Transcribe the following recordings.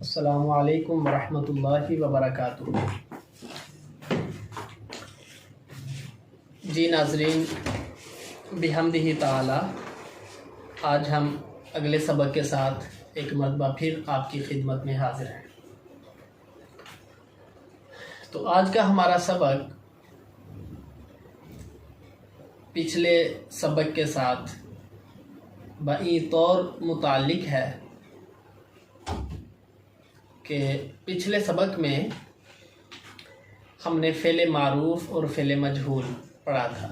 अस्सलामु अलैकुम वरहमतुल्लाहि वबरकातुहू। जी नाज़रीन, बिहम्दिही ताला आज हम अगले सबक के साथ एक मरतबा फिर आपकी खिदमत में हाजिर हैं। तो आज का हमारा सबक पिछले सबक के साथ बई तौर मुताल्लिक है कि पिछले सबक में हमने फ़ेले मारूफ़ और फ़ेले मजहूल पढ़ा था।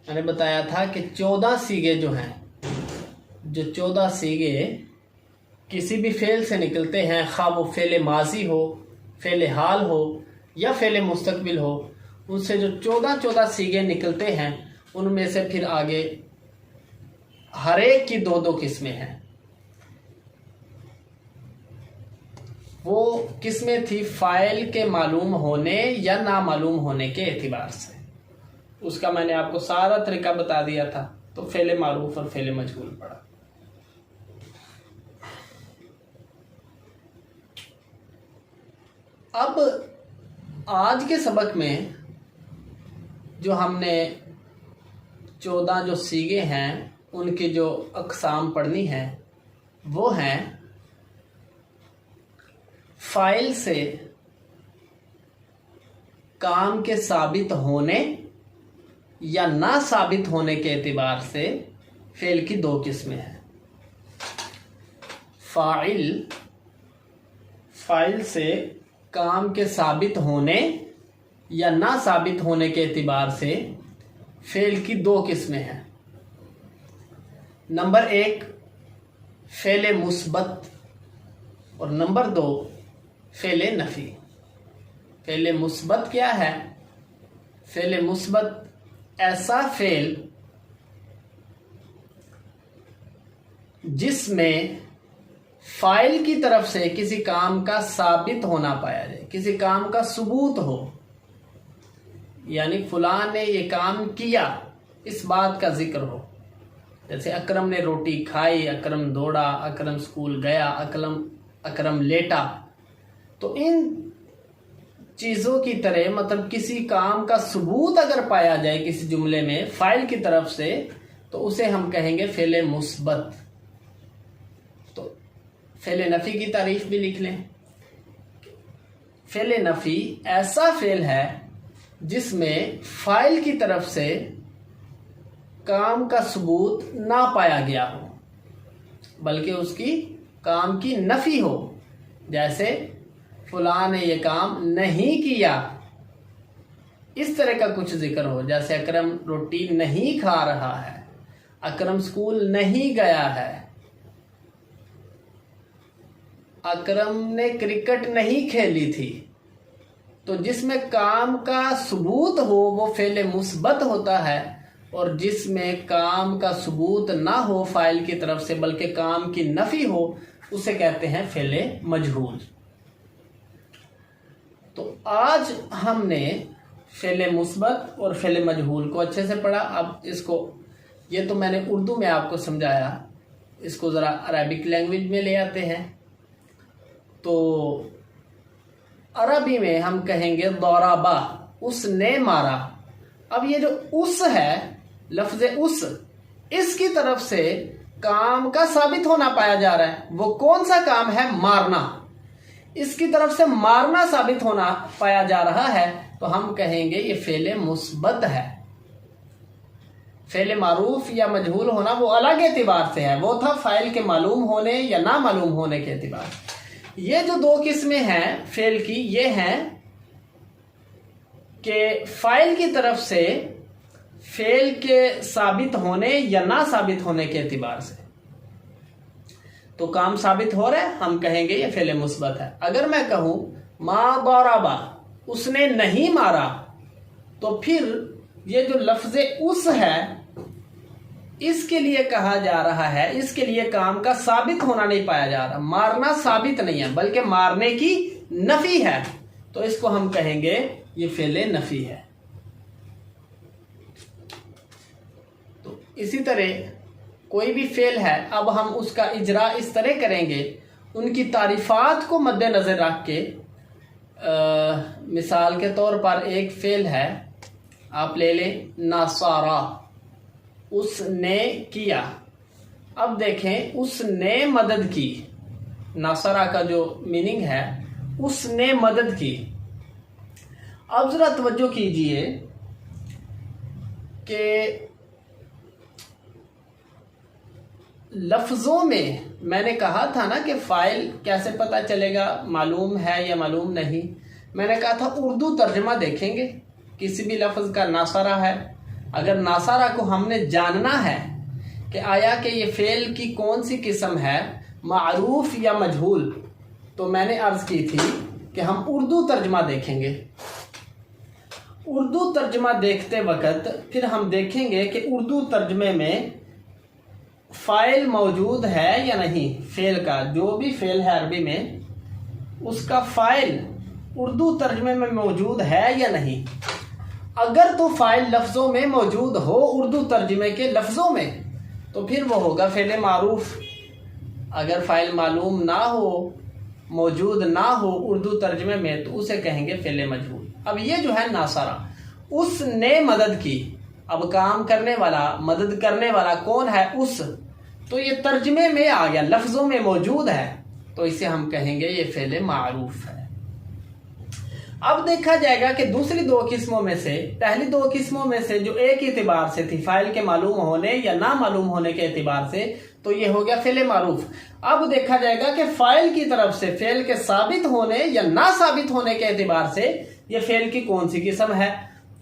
मैंने बताया था कि 14 सीगे जो हैं, जो 14 सीगे किसी भी फ़ेल से निकलते हैं, खा वो फ़ेले माजी हो, फ़ेले हाल हो या फ़ेले मुस्तकबिल हो, उनसे जो 14 सीगे निकलते हैं उनमें से फिर आगे हर एक की दो किस्में हैं। वो किस्में थी फ़ाइल के मालूम होने या ना मालूम होने के एतबार से। उसका मैंने आपको सारा तरीका बता दिया था। तो फ़ेले मारूफ और फ़ेले मजहूल पढ़ा। अब आज के सबक में जो हमने 14 जो सीगे हैं उनकी जो अक़साम पढ़नी है वो हैं फ़ाइल से काम के साबित होने या ना साबित होने के एतबार से फ़ेल की दो किस्में हैं। फ़ाइल से काम के साबित होने या ना साबित होने के एतबार से फ़ेल की दो किस्में हैं। नंबर 1 फ़ेले मुस्बत और नंबर 2 फ़ेले नफ़ी। फ़ेले मुस्बत क्या है? फ़ेले मुस्बत ऐसा फ़ेल जिसमें फ़ाइल की तरफ से किसी काम का साबित होना पाया जाए, किसी काम का सबूत हो, यानी फलां ने ये काम किया, इस बात का जिक्र हो। जैसे अकरम ने रोटी खाई, अकरम दौड़ा, अकरम स्कूल गया, अकरम लेटा। तो इन चीज़ों की तरह मतलब किसी काम का सबूत अगर पाया जाए किसी जुमले में फ़ाइल की तरफ से, तो उसे हम कहेंगे फ़ेले मुस्बत। तो फ़ेले नफ़ी की तारीफ भी लिख लें। फ़ेले नफ़ी ऐसा फ़ेल है जिसमें फ़ाइल की तरफ से काम का सबूत ना पाया गया हो, बल्कि उसकी काम की नफ़ी हो। जैसे फलां ने ये काम नहीं किया, इस तरह का कुछ जिक्र हो। जैसे अकरम रोटी नहीं खा रहा है, अकरम स्कूल नहीं गया है, अकरम ने क्रिकेट नहीं खेली थी। तो जिसमें काम का सबूत हो वो फ़ेले मुस्बत होता है, और जिसमें काम का सबूत ना हो फ़ाइल की तरफ से बल्कि काम की नफ़ी हो, उसे कहते हैं फ़ेले मजहूल। तो आज हमने फ़ेले मुस्बत और फ़ेले मजहूल को अच्छे से पढ़ा। अब इसको, ये तो मैंने उर्दू में आपको समझाया, इसको ज़रा अरबिक लैंग्वेज में ले आते हैं। तो अरबी में हम कहेंगे दौराबा, उसने मारा। अब ये जो उस है, लफ्ज़ उस, इसकी तरफ से काम का साबित होना पाया जा रहा है। वो कौन सा काम है? मारना। इसकी तरफ से मारना साबित होना पाया जा रहा है, तो हम कहेंगे ये फ़ेले मुस्बत है। फ़ेले मारूफ या मजहूल होना वो अलग एतबार से है, वो था फ़ाइल के मालूम होने या ना मालूम होने के एतबार। ये जो दो किस्में हैं फ़ेल की, ये हैं कि फ़ाइल की तरफ से फ़ेल के साबित होने या ना साबित होने के एतबार से। तो काम साबित हो रहा है, हम कहेंगे ये फ़ेले मुस्बत है। अगर मैं कहूँ मा दौराबा, उसने नहीं मारा, तो फिर ये जो लफ्ज़ उस है इसके लिए कहा जा रहा है, इसके लिए काम का साबित होना नहीं पाया जा रहा। मारना साबित नहीं है बल्कि मारने की नफ़ी है, तो इसको हम कहेंगे ये फ़ेले नफ़ी है। तो इसी तरह कोई भी फेल है, अब हम उसका इजरा इस तरह करेंगे उनकी तारीफ़ात को मद्देनज़र रख के मिसाल के तौर पर एक फ़ेल है, आप ले लें नासारा, उसने किया। अब देखें, उसने मदद की, नासारा का जो मीनिंग है उसने मदद की। अब ज़रा तवज्जो कीजिए कि लफ्ज़ों में मैंने कहा था ना कि फ़ाइल कैसे पता चलेगा, मालूम है या मालूम नहीं। मैंने कहा था उर्दू तर्जमा देखेंगे, किसी भी लफ्ज़ का नासारा है, अगर नासारा को हमने जानना है कि आया कि ये फ़ेल की कौन सी किस्म है, मारूफ या मजहूल, तो मैंने अर्ज़ की थी कि हम उर्दू तर्जमा देखेंगे। उर्दू तर्जमा देखते वक्त फिर हम देखेंगे कि उर्दू तर्जमे में फ़ाइल मौजूद है या नहीं। फ़ेल का जो भी फ़ेल है अरबी में, उसका फ़ाइल उर्दू तर्जमे में मौजूद है या नहीं। अगर तो फ़ाइल लफ्ज़ों में मौजूद हो उर्दू तर्जमे के लफ्ज़ों में, तो फिर वो होगा फ़ेल मारूफ। अगर फ़ाइल मालूम ना हो, मौजूद ना हो उर्दू तर्जमे में, तो उसे कहेंगे फ़ेल मजहूल। अब ये जो है नासारा, उसने मदद की। अब काम करने वाला, मदद करने वाला कौन है? उस। तो ये तर्जमे में आ गया, लफ्ज़ों में मौजूद है, तो इसे हम कहेंगे ये फ़ेल मारूफ है। अब देखा जाएगा कि दूसरी दो किस्मों में से, पहली दो किस्मों में से जो एक एतबार से थी, फ़ाइल के मालूम होने या ना मालूम होने के एतबार से, तो ये हो गया फ़ेल मारूफ। अब देखा जाएगा कि फ़ाइल की तरफ से फ़ेल के साबित होने या ना साबित होने के एतबार से ये फ़ेल की कौन सी किस्म है।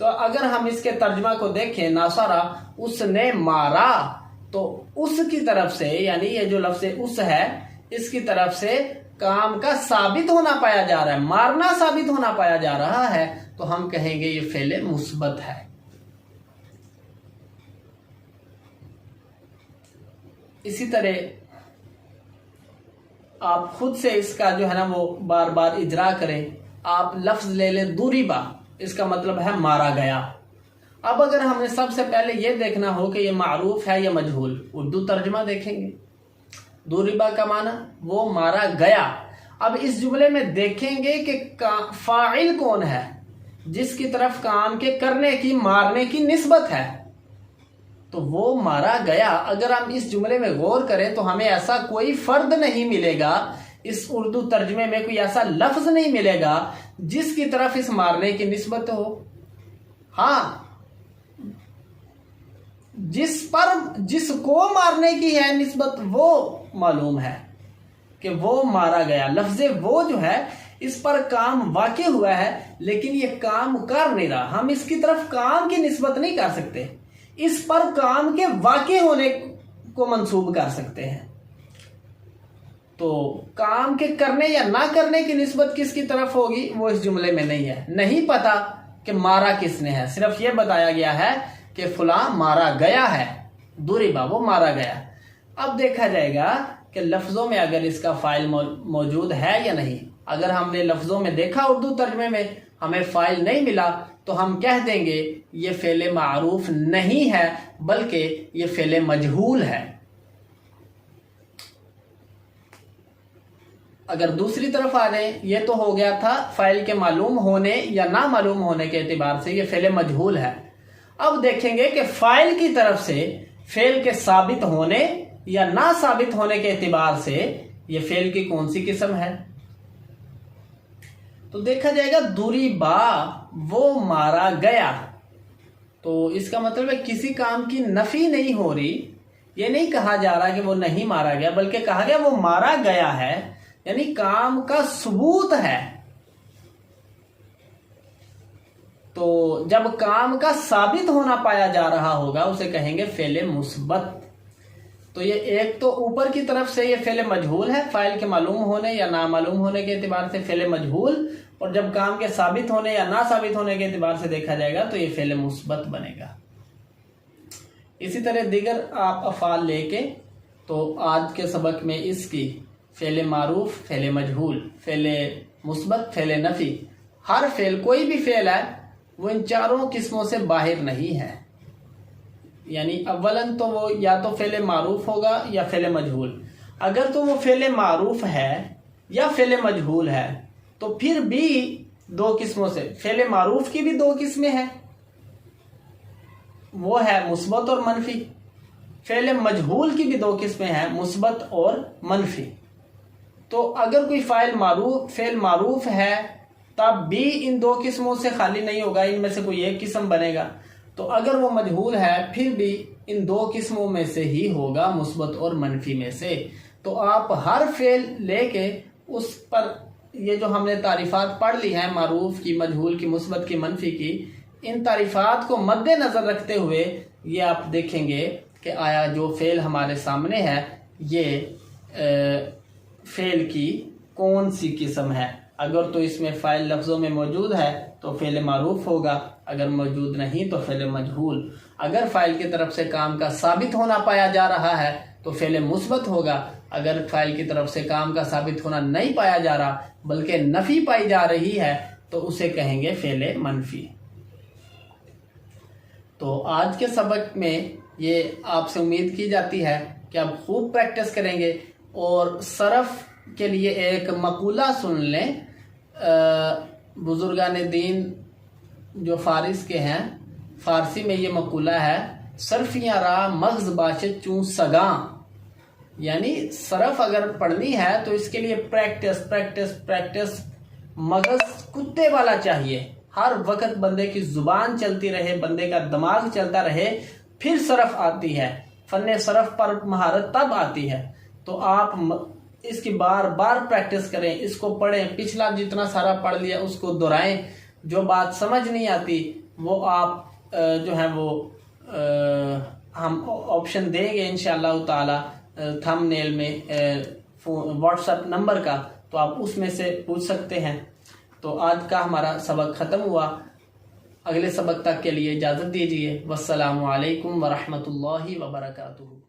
तो अगर हम इसके तर्जमा को देखें, नासारा, उसने मारा, तो उसकी तरफ से, यानी ये जो लफ्ज़ उस है, इसकी तरफ से काम का साबित होना पाया जा रहा है, मारना साबित होना पाया जा रहा है, तो हम कहेंगे ये फ़ेल मुस्बत है। इसी तरह आप खुद से इसका जो है ना वो बार बार इजरा करें। आप लफ्ज़ ले लें दुरिबा, इसका मतलब है मारा गया। अब अगर हमने सबसे पहले ये देखना हो कि ये मारूफ है या मजहूल, उर्दू तर्जमा देखेंगे। दुरिबा का माना वो मारा गया। अब इस जुमले में देखेंगे कि फ़ाइल कौन है, जिसकी तरफ काम के करने की, मारने की निस्बत है, तो वो मारा गया। अगर हम इस जुमले में गौर करें तो हमें ऐसा कोई फर्द नहीं मिलेगा, इस उर्दू तर्जमे में कोई ऐसा लफ्ज़ नहीं मिलेगा जिसकी तरफ इस मारने की निस्बत हो। हाँ, जिसको मारने की है निस्बत, वो मालूम है कि वो मारा गया। लफ्ज़ वो जो है, इस पर काम वाक़े हुआ है, लेकिन ये काम कर नहीं रहा। हम इसकी तरफ काम की निस्बत नहीं कर सकते, इस पर काम के वाक़े होने को मंसूब कर सकते हैं। तो काम के करने या ना करने की निस्बत किसकी तरफ होगी, वो इस जुमले में नहीं है। नहीं पता कि मारा किसने है, सिर्फ ये बताया गया है कि फुला मारा गया है, दुरिबा, वो मारा गया। अब देखा जाएगा कि लफ्ज़ों में अगर इसका फ़ाइल मौजूद है या नहीं। अगर हमने लफ्ज़ों में देखा उर्दू तर्जमे में, हमें फ़ाइल नहीं मिला, तो हम कह देंगे ये फ़ेल मारूफ नहीं है, बल्कि ये फ़ेल मजहूल है। अगर दूसरी तरफ आ जाए, ये तो हो गया था फ़ाइल के मालूम होने या ना मालूम होने के एतबार से ये फ़ेल मजहूल है। अब देखेंगे कि फ़ाइल की तरफ से फ़ेल के साबित होने या ना साबित होने के एतबार से ये फ़ेल की कौन सी किस्म है। तो देखा जाएगा दुरिबा, वो मारा गया। तो इसका मतलब है किसी काम की नफी नहीं हो रही, ये नहीं कहा जा रहा कि वो नहीं मारा गया, बल्कि कहा गया वो मारा गया है, यानी काम का सबूत है। तो जब काम का साबित होना पाया जा रहा होगा, उसे कहेंगे फ़ेल मुस्बत। तो ये एक तो ऊपर की तरफ से ये फ़ेल मजहूल है, फ़ाइल के मालूम होने या ना मालूम होने के एतबार से फ़ेल मजहूल, और जब काम के साबित होने या ना साबित होने के एतबार से देखा जाएगा तो ये फ़ेल मुस्बत बनेगा। इसी तरह दीगर आप अफ़ाल लेके, तो आज के सबक में इसकी फ़ेल मारूफ, फ़ेल मजहूल, फ़ेल मुस्बत, फ़ेल नफ़ी, हर फ़ेल, कोई भी फ़ेल है वो इन चारों किस्मों से बाहर नहीं है। यानी अव्वलन तो वो या तो फ़ेल मारूफ होगा या फ़ेल मजहूल। अगर तो वो फेले मारूफ है या फेले मजहूल है तो फिर भी दो किस्मों से, फेले मारूफ की भी दो किस्में हैं, वो है मुस्बत और मनफी। फेले मजहूल की भी दो किस्में हैं, मुस्बत और मनफी। तो अगर कोई फेल मारूफ है तब भी इन दो किस्मों से खाली नहीं होगा, इनमें से कोई एक किस्म बनेगा। तो अगर वो मजहूल है फिर भी इन दो किस्मों में से ही होगा, मुस्बत और मनफी में से। तो आप हर फेल लेके उस पर, ये जो हमने तारीफात पढ़ ली हैं मारूफ की, मजहूल की, मुस्बत की, मनफी की, इन तारीफात को मद्देनजर रखते हुए ये आप देखेंगे कि आया जो फेल हमारे सामने है ये फेल की कौन सी किस्म है। अगर तो इसमें फ़ाइल लफ्ज़ों में मौजूद है तो फेल मारूफ होगा, अगर मौजूद नहीं तो फेल मजहूल। अगर फ़ाइल की तरफ से काम का साबित होना पाया जा रहा है तो फेल मुस्बत होगा। अगर फ़ाइल की तरफ से काम का साबित होना नहीं पाया जा रहा बल्कि नफ़ी पाई जा रही है तो उसे कहेंगे फेल मनफी। तो आज के सबक में ये आपसे उम्मीद की जाती है कि आप खूब प्रैक्टिस करेंगे। और सरफ के लिए एक मकूला सुन लें, बुजुर्गान दीन जो फारिस के हैं, फारसी में ये मकूला है, सरफियाँ रा मग़ज़ बाशे चूँ सगा। यानी सरफ अगर पढ़नी है तो इसके लिए प्रैक्टिस प्रैक्टिस प्रैक्टिस, मगज़ कुत्ते वाला चाहिए। हर वक्त बंदे की जुबान चलती रहे, बंदे का दिमाग चलता रहे, फिर सरफ आती है। फन्ने सरफ पर महारत तब आती है। तो आप इसकी बार बार प्रैक्टिस करें, इसको पढ़ें, पिछला जितना सारा पढ़ लिया उसको दोहराएं। जो बात समझ नहीं आती वो आप जो है वो हम ऑप्शन देंगे इंशाअल्लाह ताला थंबनेल में व्हाट्सएप नंबर का, तो आप उसमें से पूछ सकते हैं। तो आज का हमारा सबक ख़त्म हुआ। अगले सबक तक के लिए इजाज़त दीजिए। वस्सलामु अलैकुम वरहमतुल्लाहि वबरकातुहू।